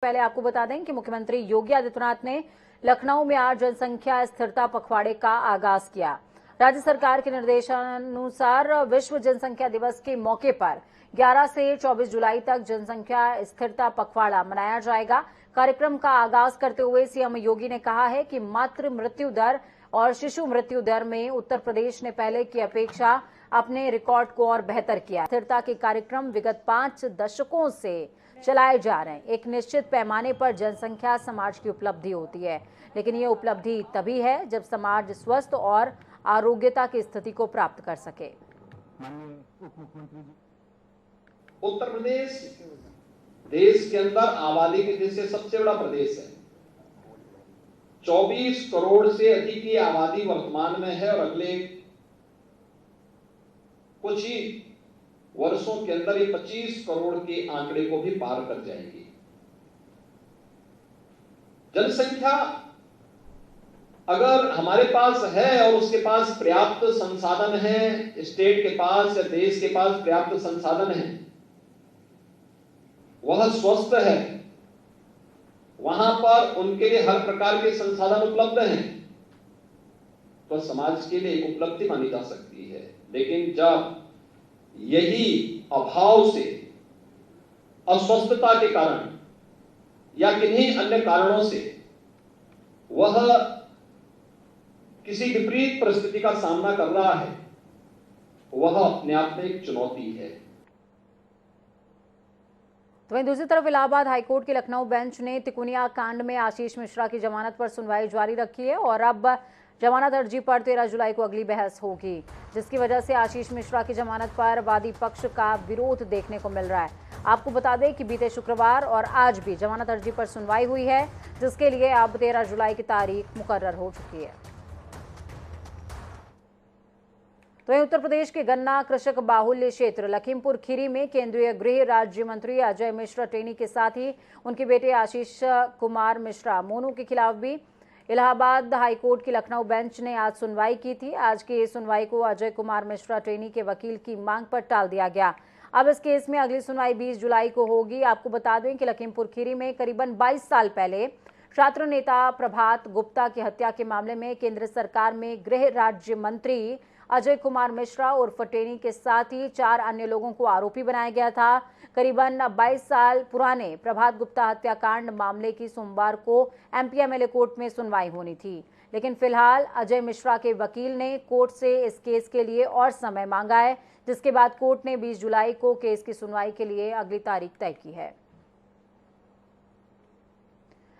पहले आपको बता दें कि मुख्यमंत्री योगी आदित्यनाथ ने लखनऊ में आज जनसंख्या स्थिरता पखवाड़े का आगाज किया। राज्य सरकार के निर्देशानुसार विश्व जनसंख्या दिवस के मौके पर 11 से 24 जुलाई तक जनसंख्या स्थिरता पखवाड़ा मनाया जाएगा। कार्यक्रम का आगाज करते हुए सीएम योगी ने कहा है कि मातृ मृत्यु दर और शिशु मृत्यु दर में उत्तर प्रदेश ने पहले की अपेक्षा अपने रिकॉर्ड को और बेहतर किया। स्थिरता के कार्यक्रम विगत 5 दशकों से चलाए जा रहे हैं। एक निश्चित पैमाने पर जनसंख्या समाज की उपलब्धि होती है, लेकिन ये उपलब्धि तभी है जब समाज स्वस्थ और आरोग्यता की स्थिति को प्राप्त कर सके। उत्तर प्रदेश देश के अंदर आबादी के दृष्टि से सबसे बड़ा प्रदेश है। 24 करोड़ से अधिक की आबादी वर्तमान में है और अगले कुछ ही वर्षों के अंदर ये 25 करोड़ के आंकड़े को भी पार कर जाएगी। जनसंख्या अगर हमारे पास है और उसके पास पर्याप्त संसाधन है, स्टेट के पास या देश के पास पर्याप्त संसाधन है, वह स्वस्थ है, वहां पर उनके लिए हर प्रकार के संसाधन उपलब्ध हैं, तो समाज के लिए एक उपलब्धि मानी जा सकती है। लेकिन जब यही अभाव से, अस्वस्थता के कारण या किन्हीं अन्य कारणों से वह किसी विपरीत परिस्थिति का सामना कर रहा है, वह अपने आप में एक चुनौती है। तो वहीं दूसरी तरफ इलाहाबाद हाईकोर्ट के लखनऊ बेंच ने तिकोनिया कांड में आशीष मिश्रा की जमानत पर सुनवाई जारी रखी है और अब जमानत अर्जी पर 13 जुलाई को अगली बहस होगी, जिसकी वजह से आशीष मिश्रा की जमानत पर वादी पक्ष का विरोध देखने को मिल रहा है। आपको बता दें कि बीते शुक्रवार और आज भी जमानत अर्जी पर सुनवाई हुई है, जिसके लिए अब 13 जुलाई की तारीख मुकर्रर हो चुकी है। तो उत्तर प्रदेश के गन्ना कृषक बाहुल्य क्षेत्र लखीमपुर खीरी में केंद्रीय गृह राज्य मंत्री अजय मिश्रा टेनी के साथ ही उनके बेटे आशीष कुमार मिश्रा मोनू के खिलाफ भी इलाहाबाद हाईकोर्ट की लखनऊ बेंच ने आज सुनवाई की थी। आज की सुनवाई को अजय कुमार मिश्रा टेनी के वकील की मांग पर टाल दिया गया। अब इस केस में अगली सुनवाई 20 जुलाई को होगी। आपको बता दें कि लखीमपुर खीरी में करीबन 22 साल पहले छात्र नेता प्रभात गुप्ता की हत्या के मामले में केंद्र सरकार में गृह राज्य मंत्री अजय कुमार मिश्रा और टेनी के साथ ही 4 अन्य लोगों को आरोपी बनाया गया था। करीबन 22 साल पुराने प्रभात गुप्ता हत्याकांड मामले की सोमवार को एमपी एमएलए कोर्ट में सुनवाई होनी थी, लेकिन फिलहाल अजय मिश्रा के वकील ने कोर्ट से इस केस के लिए और समय मांगा है, जिसके बाद कोर्ट ने 20 जुलाई को केस की सुनवाई के लिए अगली तारीख तय की है।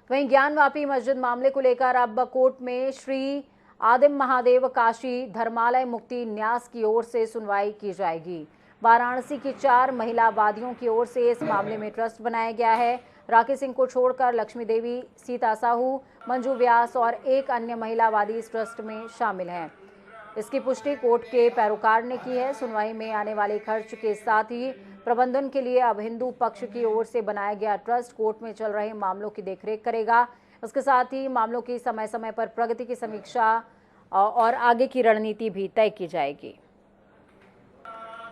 वहीं ज्ञानवापी मस्जिद मामले को लेकर अब कोर्ट में श्री आदिम महादेव काशी धर्मालय मुक्ति न्यास की ओर से सुनवाई की जाएगी। वाराणसी की 4 महिला वादियों की ओर से इस मामले में ट्रस्ट बनाया गया है। राकेश सिंह को छोड़कर लक्ष्मी देवी, सीता साहू, मंजू व्यास और एक अन्य महिला वादी इस ट्रस्ट में शामिल हैं। इसकी पुष्टि कोर्ट के पैरोकार ने की है। सुनवाई में आने वाले खर्च के साथ ही प्रबंधन के लिए अब हिंदू पक्ष की ओर से बनाया गया ट्रस्ट कोर्ट में चल रहे मामलों की देखरेख करेगा। इसके साथ ही मामलों की समय समय पर प्रगति की समीक्षा और आगे की रणनीति भी तय की जाएगी।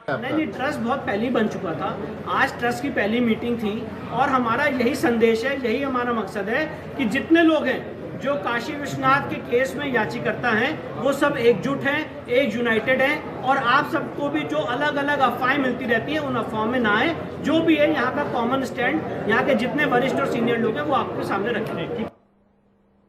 नहीं, ट्रस्ट बहुत पहले बन चुका था। आज ट्रस्ट की पहली मीटिंग थी और हमारा यही संदेश है, यही हमारा मकसद है कि जितने लोग हैं जो काशी विश्वनाथ के केस में याचिकर्ता हैं, वो सब एकजुट हैं, एक यूनाइटेड हैं और आप सबको भी जो अलग अलग अफवाहें मिलती रहती हैं, उन अफवाहों में ना आए। जो भी है यहाँ का कॉमन स्टैंड, यहाँ के जितने वरिष्ठ और सीनियर लोग हैं वो आपके सामने रखेंगे।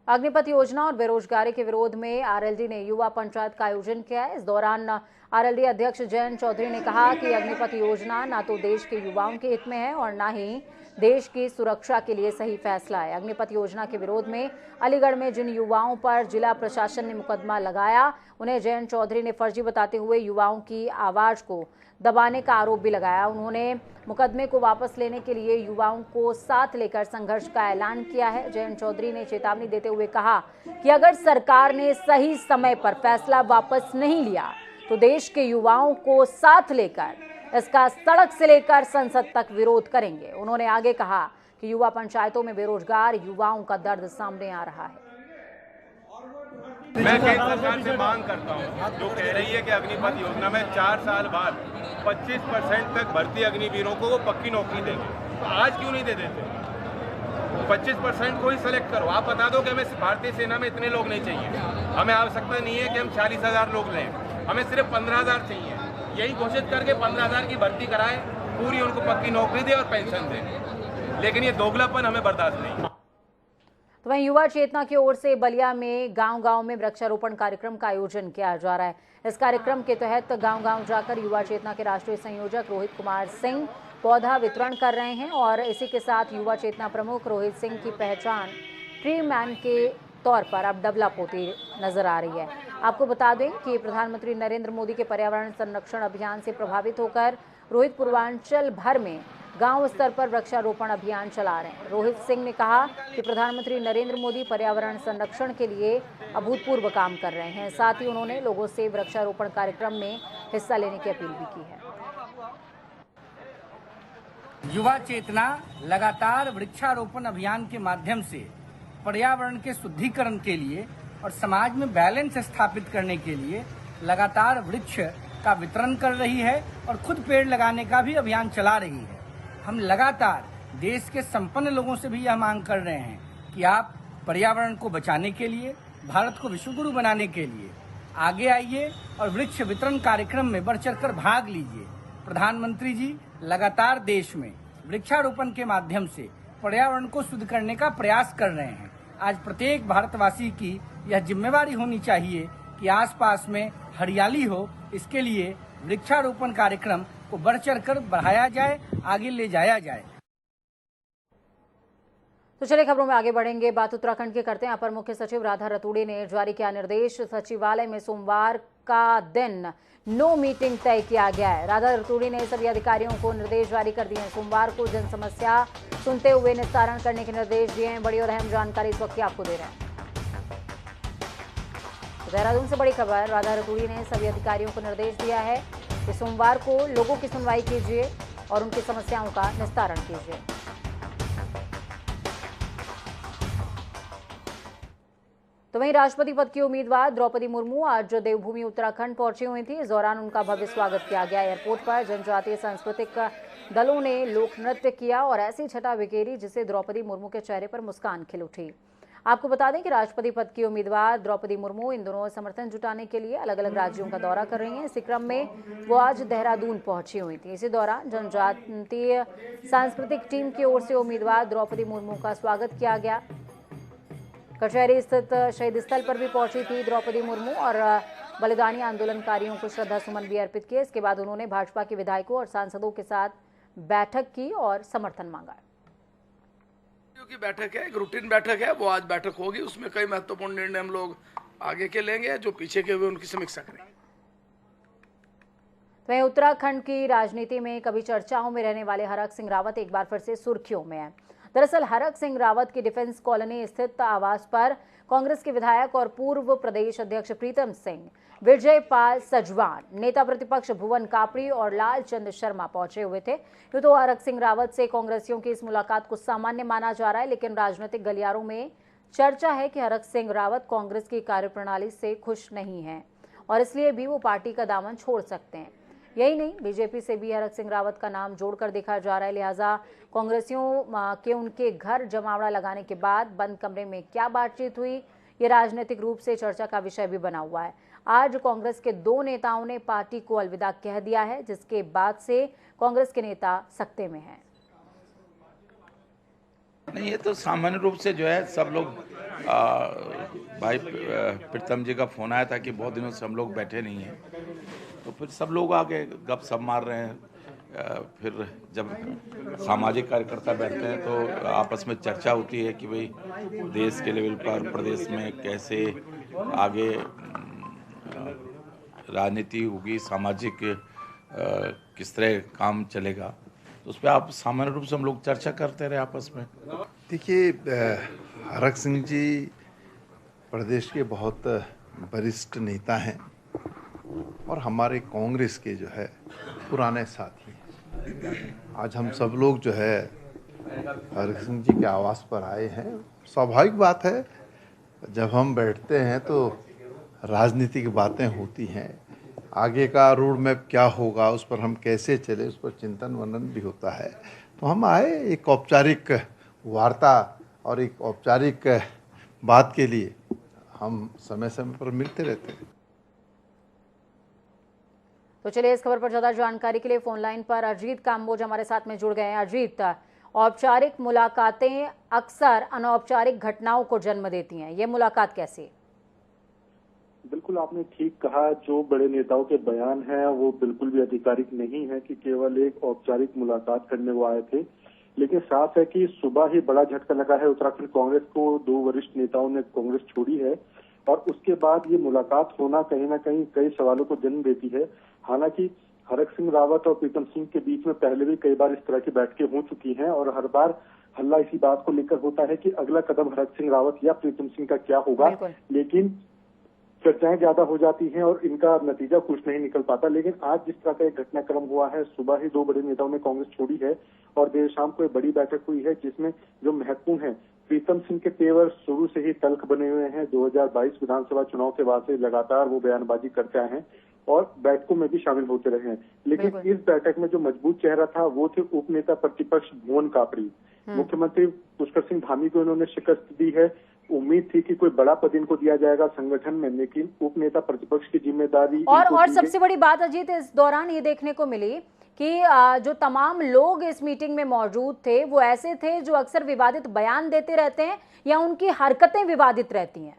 अग्निपथ योजना और बेरोजगारी के विरोध में आरएलडी ने युवा पंचायत का आयोजन किया है। इस दौरान आरएलडी अध्यक्ष जयंत चौधरी ने कहा कि अग्निपथ योजना न तो देश के युवाओं के हित में है और न ही देश की सुरक्षा के लिए सही फैसला है। अग्निपथ योजना के विरोध में अलीगढ़ में जिन युवाओं पर जिला प्रशासन ने मुकदमा लगाया, उन्हें जयंत चौधरी ने फर्जी बताते हुए युवाओं की आवाज को दबाने का आरोप भी लगाया। उन्होंने मुकदमे को वापस लेने के लिए युवाओं को साथ लेकर संघर्ष का ऐलान किया है। जयंत चौधरी ने चेतावनी देते हुए कहा कि अगर सरकार ने सही समय पर फैसला वापस नहीं लिया तो देश के युवाओं को साथ लेकर इसका सड़क से लेकर संसद तक विरोध करेंगे। उन्होंने आगे कहा कि युवा पंचायतों में बेरोजगार युवाओं का दर्द सामने आ रहा है। मैं केंद्र सरकार से मांग करता हूं, जो कह रही है कि अग्निपथ योजना में 4 साल बाद 25% तक भर्ती अग्निवीरों को वो पक्की नौकरी देंगे, तो आज क्यों नहीं दे देते? 25% को ही सेलेक्ट करो। आप बता दो कि हमें भारतीय सेना में इतने लोग नहीं चाहिए, हमें आवश्यकता नहीं है कि हम 40,000 लोग लें, हमें सिर्फ 15,000 चाहिए। यही घोषित करके 15,000 की भर्ती कराएं, पूरी उनको पक्की नौकरी दे और पेंशन दें, लेकिन ये दोगलापन हमें बर्दाश्त नहीं। तो वहीं युवा चेतना की ओर से बलिया में गांव-गांव में वृक्षारोपण कार्यक्रम का आयोजन किया जा रहा है। इस कार्यक्रम के तहत गांव-गांव जाकर युवा चेतना के राष्ट्रीय संयोजक रोहित कुमार सिंह पौधा वितरण कर रहे हैं और इसी के साथ युवा चेतना प्रमुख रोहित सिंह की पहचान ट्री मैन के तौर पर अब डेवलप होती नजर आ रही है। आपको बता दें कि प्रधानमंत्री नरेंद्र मोदी के पर्यावरण संरक्षण अभियान से प्रभावित होकर रोहित पूर्वांचल भर में गांव स्तर पर वृक्षारोपण अभियान चला रहे हैं। रोहित सिंह ने कहा कि प्रधानमंत्री नरेंद्र मोदी पर्यावरण संरक्षण के लिए अभूतपूर्व काम कर रहे हैं। साथ ही उन्होंने लोगों से वृक्षारोपण कार्यक्रम में हिस्सा लेने की अपील भी की है। युवा चेतना लगातार वृक्षारोपण अभियान के माध्यम से पर्यावरण के शुद्धिकरण के लिए और समाज में बैलेंस स्थापित करने के लिए लगातार वृक्ष का वितरण कर रही है और खुद पेड़ लगाने का भी अभियान चला रही है। हम लगातार देश के संपन्न लोगों से भी यह मांग कर रहे हैं कि आप पर्यावरण को बचाने के लिए, भारत को विश्वगुरु बनाने के लिए आगे आइए और वृक्ष वितरण कार्यक्रम में बढ़ चढ़कर भाग लीजिए। प्रधानमंत्री जी लगातार देश में वृक्षारोपण के माध्यम से पर्यावरण को शुद्ध करने का प्रयास कर रहे हैं। आज प्रत्येक भारतवासी की यह जिम्मेवारी होनी चाहिए कि आसपास में हरियाली हो, इसके लिए वृक्षारोपण कार्यक्रम को बढ़ चढ़कर बढ़ाया जाए, आगे ले जाया जाए। तो चलिए खबरों में आगे बढ़ेंगे। बात उत्तराखंड की करते हैं। अपर मुख्य सचिव राधा रतूड़ी ने जारी किया निर्देश। सचिवालय में सोमवार का दिन नो मीटिंग तय किया गया है। राधा रतूड़ी ने सभी अधिकारियों को निर्देश जारी कर दिए हैं। सोमवार को जन समस्या सुनते हुए निस्तारण करने के निर्देश दिए हैं। बड़ी और अहम जानकारी इस वक्त की आपको दे रहे हैं। देहरादून से बड़ी खबर। राधा रतूड़ी ने सभी अधिकारियों को निर्देश दिया है कि सोमवार को लोगों की सुनवाई कीजिए और उनकी समस्याओं का निस्तारण कीजिए। तो वहीं राष्ट्रपति पद की उम्मीदवार द्रौपदी मुर्मू आज देवभूमि उत्तराखंड पहुंची हुई थी। इस दौरान उनका भव्य स्वागत किया गया। एयरपोर्ट पर जनजातीय सांस्कृतिक दलों ने लोक नृत्य किया और ऐसी छटा बिखेरी जिससे द्रौपदी मुर्मू के चेहरे पर मुस्कान खिल उठी। आपको बता दें कि राष्ट्रपति पद की उम्मीदवार द्रौपदी मुर्मू इन दोनों समर्थन जुटाने के लिए अलग अलग राज्यों का दौरा कर रही हैं। इसी क्रम में वो आज देहरादून पहुंची हुई थी। इसी दौरान जनजातीय सांस्कृतिक टीम की ओर से उम्मीदवार द्रौपदी मुर्मू का स्वागत किया गया। कचहरी स्थित शहीद स्थल पर भी पहुंची थी द्रौपदी मुर्मू और बलिदानी आंदोलनकारियों को श्रद्धा सुमन भी अर्पित किए। इसके बाद उन्होंने भाजपा के विधायकों और सांसदों के साथ बैठक की और समर्थन मांगा। की बैठक है, एक रूटीन बैठक है, वो आज बैठक होगी। उसमें कई महत्वपूर्ण निर्णय हम लोग आगे के लेंगे, जो पीछे के हुए उनकी समीक्षा करेंगे। वहीं उत्तराखंड की राजनीति में कभी चर्चाओं में रहने वाले हरक सिंह रावत एक बार फिर से सुर्खियों में है। दरअसल हरक सिंह रावत की डिफेंस कॉलोनी स्थित आवास पर कांग्रेस के विधायक और पूर्व प्रदेश अध्यक्ष प्रीतम सिंह, विजय पाल सजवान, नेता प्रतिपक्ष भुवन कापड़ी और लालचंद शर्मा पहुंचे हुए थे। यूं तो हरक सिंह रावत से कांग्रेसियों की इस मुलाकात को सामान्य माना जा रहा है, लेकिन राजनीतिक गलियारों में चर्चा है कि हरक सिंह रावत कांग्रेस की कार्यप्रणाली से खुश नहीं है और इसलिए भी वो पार्टी का दामन छोड़ सकते हैं। यही नहीं, बीजेपी से भी हरक सिंह रावत का नाम जोड़कर देखा जा रहा है। लिहाजा कांग्रेसियों के उनके घर जमावड़ा लगाने के बाद बंद कमरे में क्या बातचीत हुई, ये राजनीतिक रूप से चर्चा का विषय भी बना हुआ है। आज कांग्रेस के 2 नेताओं ने पार्टी को अलविदा कह दिया है, जिसके बाद से कांग्रेस के नेता सख्ते में हैं। नहीं, ये तो सामान्य रूप से जो है सब लोग भाई प्रीतम जी का फोन आया था कि बहुत दिनों से हम लोग बैठे नहीं हैं, तो फिर सब लोग आके गपशप मार रहे हैं। फिर जब सामाजिक कार्यकर्ता बैठते हैं तो आपस में चर्चा होती है कि भाई देश के लेवल पर प्रदेश में कैसे आगे राजनीति होगी, सामाजिक किस तरह काम चलेगा, तो उस पर आप सामान्य रूप से हम लोग चर्चा करते रहे आपस में। देखिए, हरक सिंह जी प्रदेश के बहुत वरिष्ठ नेता हैं और हमारे कांग्रेस के जो है पुराने साथी हैं। आज हम सब लोग जो है हरक सिंह जी के आवास पर आए हैं। स्वाभाविक बात है, जब हम बैठते हैं तो राजनीतिक बातें होती हैं, आगे का रोड मैप क्या होगा, उस पर हम कैसे चले, उस पर चिंतन मनन भी होता है। तो हम आए एक औपचारिक वार्ता और एक औपचारिक बात के लिए हम समय समय पर मिलते रहते हैं। तो चलिए इस खबर पर ज्यादा जानकारी के लिए फोन लाइन पर अजीत काम्बोज हमारे साथ में जुड़ गए हैं। अजीत, औपचारिक मुलाकातें अक्सर अनौपचारिक घटनाओं को जन्म देती हैं, ये मुलाकात कैसी? बिल्कुल आपने ठीक कहा, जो बड़े नेताओं के बयान हैं वो बिल्कुल भी आधिकारिक नहीं है कि केवल एक औपचारिक मुलाकात करने वो आए थे, लेकिन साफ है कि सुबह ही बड़ा झटका लगा है उत्तराखंड कांग्रेस को। 2 वरिष्ठ नेताओं ने कांग्रेस छोड़ी है और उसके बाद ये मुलाकात होना कहीं ना कहीं कई सवालों को जन्म देती है। हालांकि हरक सिंह रावत और प्रीतम सिंह के बीच में पहले भी कई बार इस तरह की बैठकें हो चुकी हैं और हर बार हल्ला इसी बात को लेकर होता है कि अगला कदम हरक सिंह रावत या प्रीतम सिंह का क्या होगा, लेकिन चर्चाएं ज्यादा हो जाती हैं और इनका नतीजा कुछ नहीं निकल पाता। लेकिन आज जिस तरह का एक घटनाक्रम हुआ है, सुबह ही 2 बड़े नेताओं ने कांग्रेस छोड़ी है और देर शाम को एक बड़ी बैठक हुई है जिसमें जो महत्वपूर्ण है, प्रीतम सिंह के तेवर शुरू से ही तल्ख बने हुए हैं। 2022 विधानसभा चुनाव के बाद से लगातार वो बयानबाजी करते आए हैं और बैठकों में भी शामिल होते रहे हैं। लेकिन इस बैठक में जो मजबूत चेहरा था वो थे उप नेता प्रतिपक्ष भुवन कापड़ी। मुख्यमंत्री पुष्कर सिंह धामी को इन्होंने शिकस्त दी है। उम्मीद थी कि कोई बड़ा पद इनको दिया जाएगा संगठन में, लेकिन उप नेता प्रतिपक्ष की जिम्मेदारी और सबसे बड़ी बात अजीत इस दौरान ये देखने को मिली कि जो तमाम लोग इस मीटिंग में मौजूद थे वो ऐसे थे जो अक्सर विवादित बयान देते रहते हैं या उनकी हरकतें विवादित रहती हैं।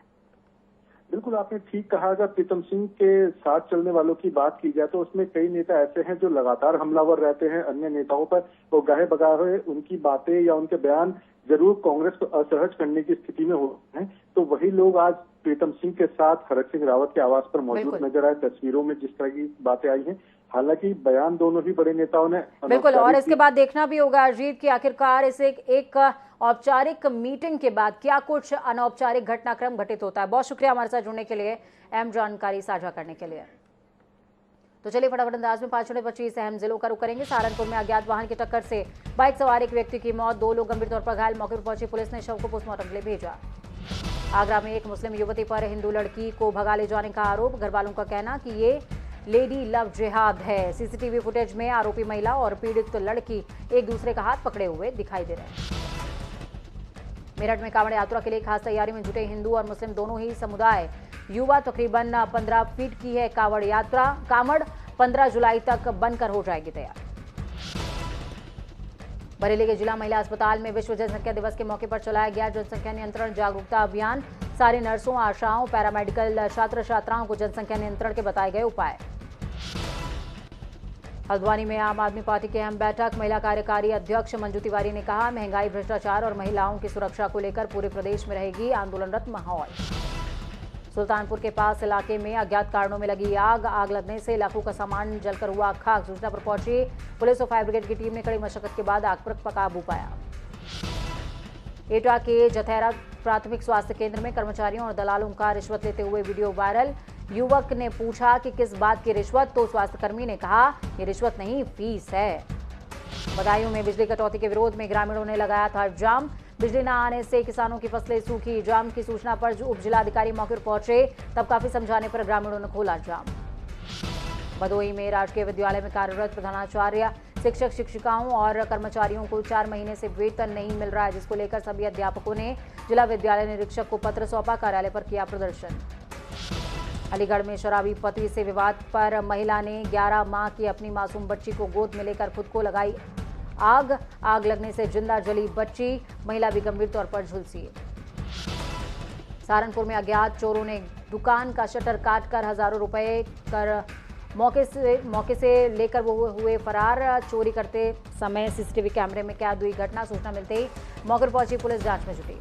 बिल्कुल आपने ठीक कहा, अगर प्रीतम सिंह के साथ चलने वालों की बात की जाए तो उसमें कई नेता ऐसे हैं जो लगातार हमलावर रहते हैं अन्य नेताओं पर, वो गाहे बगाहे उनकी बातें या उनके बयान जरूर कांग्रेस को असहज करने की स्थिति में होते हैं। तो वही लोग आज प्रीतम सिंह के साथ हरक सिंह रावत के आवास पर मौजूद नजर आए। तस्वीरों में जिस तरह की बातें आई हैं, हालांकि बयान दोनों ही बड़े नेताओं ने बिल्कुल, और इसके बाद देखना भी होगा अजीत की आखिरकार इस एक औपचारिक मीटिंग के बाद क्या कुछ अनौपचारिक घटनाक्रम घटित होता है। बहुत शुक्रिया हमारे साथ जुड़ने के लिए, अहम जानकारी साझा करने के लिए। तो चलिए फटाफट अंदाज में 5-25 अहम जिलों का रुख करेंगे। सहारनपुर में अज्ञात वाहन की टक्कर से बाइक सवार एक व्यक्ति की मौत, 2 लोग गंभीर तौर पर घायल। मौके पर पहुंची पुलिस ने शव को पोस्टमार्टम के लिए भेजा। आगरा में एक मुस्लिम युवती पर हिंदू लड़की को भगा ले जाने का आरोप, घर वालों का कहना कि ये लेडी लव जिहाद है। सीसीटीवी फुटेज में आरोपी महिला और पीड़ित लड़की एक दूसरे का हाथ पकड़े हुए दिखाई दे रहे हैं। मेरठ में कांवड़ यात्रा के लिए खास तैयारी में जुटे हिंदू और मुस्लिम दोनों ही समुदाय। युवा तकरीबन 15 फीट की है कांवड़ यात्रा। कांवड़ 15 जुलाई तक बनकर हो जाएगी तैयार। बरेली के जिला महिला अस्पताल में विश्व जनसंख्या दिवस के मौके पर चलाया गया जनसंख्या नियंत्रण जागरूकता अभियान। सारी नर्सों, आशाओं, पैरामेडिकल छात्र छात्राओं को जनसंख्या नियंत्रण के बताए गए उपाय। हल्द्वानी में आम आदमी पार्टी की अहम बैठक। महिला कार्यकारी अध्यक्ष मंजू तिवारी ने कहा, महंगाई, भ्रष्टाचार और महिलाओं की सुरक्षा को लेकर पूरे प्रदेश में रहेगी आंदोलनरत माहौल। सुल्तानपुर के पास इलाके में अज्ञात कारणों में लगी आग लगने से लाखों का सामान जलकर हुआ खाक। सूचना पर पहुंची पुलिस और फायर ब्रिगेड की टीम ने कड़ी मशक्कत के बाद आग पर काबू पाया। एटा के जथैरा प्राथमिक स्वास्थ्य केंद्र में कर्मचारियों और दलालों का रिश्वत लेते हुए वीडियो वायरल। युवक ने पूछा कि किस बात की रिश्वत, तो स्वास्थ्यकर्मी ने कहा ये रिश्वत नहीं फीस है। बदायूं में बिजली कटौती के विरोध में ग्रामीणों ने लगाया था जाम। बिजली न आने से किसानों की फसलें सूखी। जाम की सूचना पर उप जिलाधिकारी मौके पर पहुंचे, तब काफी समझाने पर ग्रामीणों ने खोला जाम। भदोही में राजकीय विद्यालय में कार्यरत प्रधानाचार्य, शिक्षक, शिक्षिकाओं और कर्मचारियों को 4 महीने से वेतन नहीं मिल रहा है, जिसको लेकर सभी अध्यापकों ने जिला विद्यालय निरीक्षक को पत्र सौंपा। कार्यालय पर किया प्रदर्शन। अलीगढ़ में शराबी पति से विवाद पर महिला ने 11 माह की अपनी मासूम बच्ची को गोद में लेकर खुद को लगाई आग लगने से जिंदा जली बच्ची। महिला भी गंभीर तौर पर झुलसी। सहारनपुर में अज्ञात चोरों ने दुकान का शटर काटकर हजारों रुपए कर मौके से लेकर वो हुए फरार। चोरी करते समय सीसीटीवी कैमरे में कैद हुई घटना। सूचना मिलते ही मौके पर पहुंची पुलिस जांच में जुटी।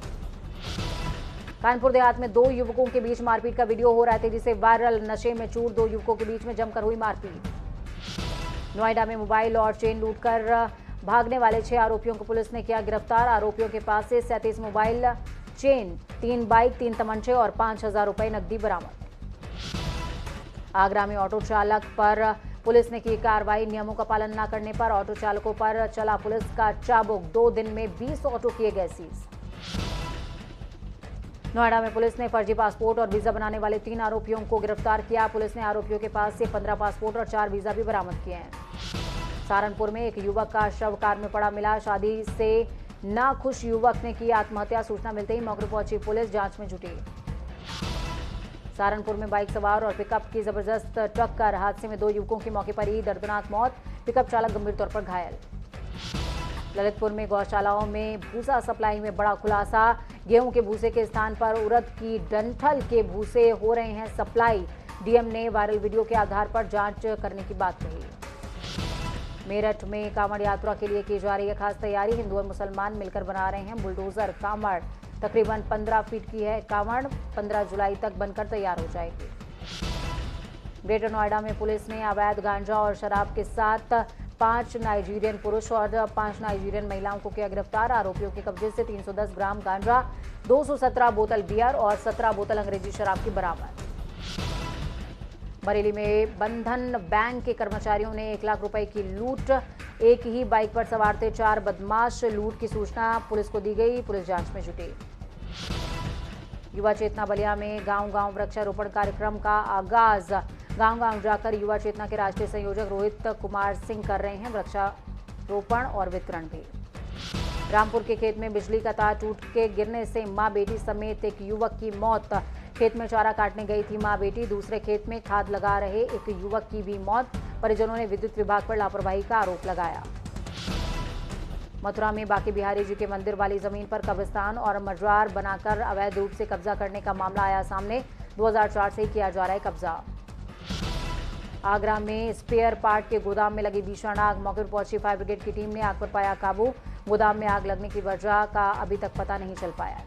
कानपुर देहात में 2 युवकों के बीच मारपीट का वीडियो हो रहा था, जिसे वायरल। नशे में चूर 2 युवकों के बीच में जमकर हुई मारपीट। नोएडा में मोबाइल और चेन लूटकर भागने वाले 6 आरोपियों को पुलिस ने किया गिरफ्तार। आरोपियों के पास से 37 मोबाइल, चेन, 3 बाइक, 3 तमंचे और 5000 रुपए नकदी बरामद। आगरा में ऑटो चालक पर पुलिस ने की कार्रवाई। नियमों का पालन न करने पर ऑटो चालकों पर चला पुलिस का चाबुक। 2 दिन में 20 ऑटो किए गए सीज। नोएडा में पुलिस ने फर्जी पासपोर्ट और वीजा बनाने वाले 3 आरोपियों को गिरफ्तार किया। पुलिस ने आरोपियों के पास से 15 पासपोर्ट और 4 वीजा भी बरामद किए हैं। सहारनपुर में एक युवक का शव कार में पड़ा मिला। शादी से नाखुश युवक ने की आत्महत्या। सूचना मिलते ही मौके पर पहुंची पुलिस जांच में जुटी। सहारनपुर में बाइक सवार और पिकअप की जबरदस्त टक्कर, हादसे में 2 युवकों की मौके पर ही दर्दनाक मौत, पिकअप चालक गंभीर तौर पर घायल। ललितपुर में गौशालाओं में भूसा सप्लाई में बड़ा खुलासा, गेहूं के भूसे के स्थान पर उड़द की डंठल के भूसे हो रहे हैं सप्लाई। डीएम ने वायरल वीडियो के आधार पर जांच करने की बात कही। मेरठ में कांवड़ यात्रा के लिए की जा रही है खास तैयारी, हिंदू और मुसलमान मिलकर बना रहे हैं बुलडोजर कांवड़। तकरीबन 15 फीट की है कांवड़, 15 जुलाई तक बनकर तैयार हो जाएगी। ग्रेटर नोएडा में पुलिस ने अवैध गांजा और शराब के साथ 5 नाइजीरियन पुरुष और 5 नाइजीरियन महिलाओं को किया गिरफ्तार। आरोपियों के कब्जे से 310 ग्राम गांजा, 217 बोतल बियर और 17 बोतल अंग्रेजी शराब की बरामद। बरेली में बंधन बैंक के कर्मचारियों ने 1 लाख रुपए की लूट, एक ही बाइक पर सवार थे 4 बदमाश। लूट की सूचना पुलिस को दी गई, पुलिस जांच में जुटी। युवा चेतना बलिया में गांव-गांव वृक्षारोपण कार्यक्रम का आगाज, गांव-गांव जाकर युवा चेतना के राष्ट्रीय संयोजक रोहित कुमार सिंह कर रहे हैं वृक्षारोपण और वितरण भी। रामपुर के खेत में बिजली का तार टूट के गिरने से मां बेटी समेत एक युवक की मौत। खेत में चारा काटने गई थी मां बेटी, दूसरे खेत में खाद लगा रहे एक युवक की भी मौत। परिजनों ने विद्युत विभाग पर लापरवाही का आरोप लगाया। मथुरा में बांके बिहारी जी के मंदिर वाली जमीन पर कब्रिस्तान और मजार बनाकर अवैध रूप से कब्जा करने का मामला आया सामने। 2004 से ही किया जा रहा है कब्जा। आगरा में स्पेयर पार्ट के गोदाम में लगी भीषण आग, मौके पर पहुंची फायर ब्रिगेड की टीम ने आग पर पाया काबू। गोदाम में आग लगने की वजह का अभी तक पता नहीं चल पाया।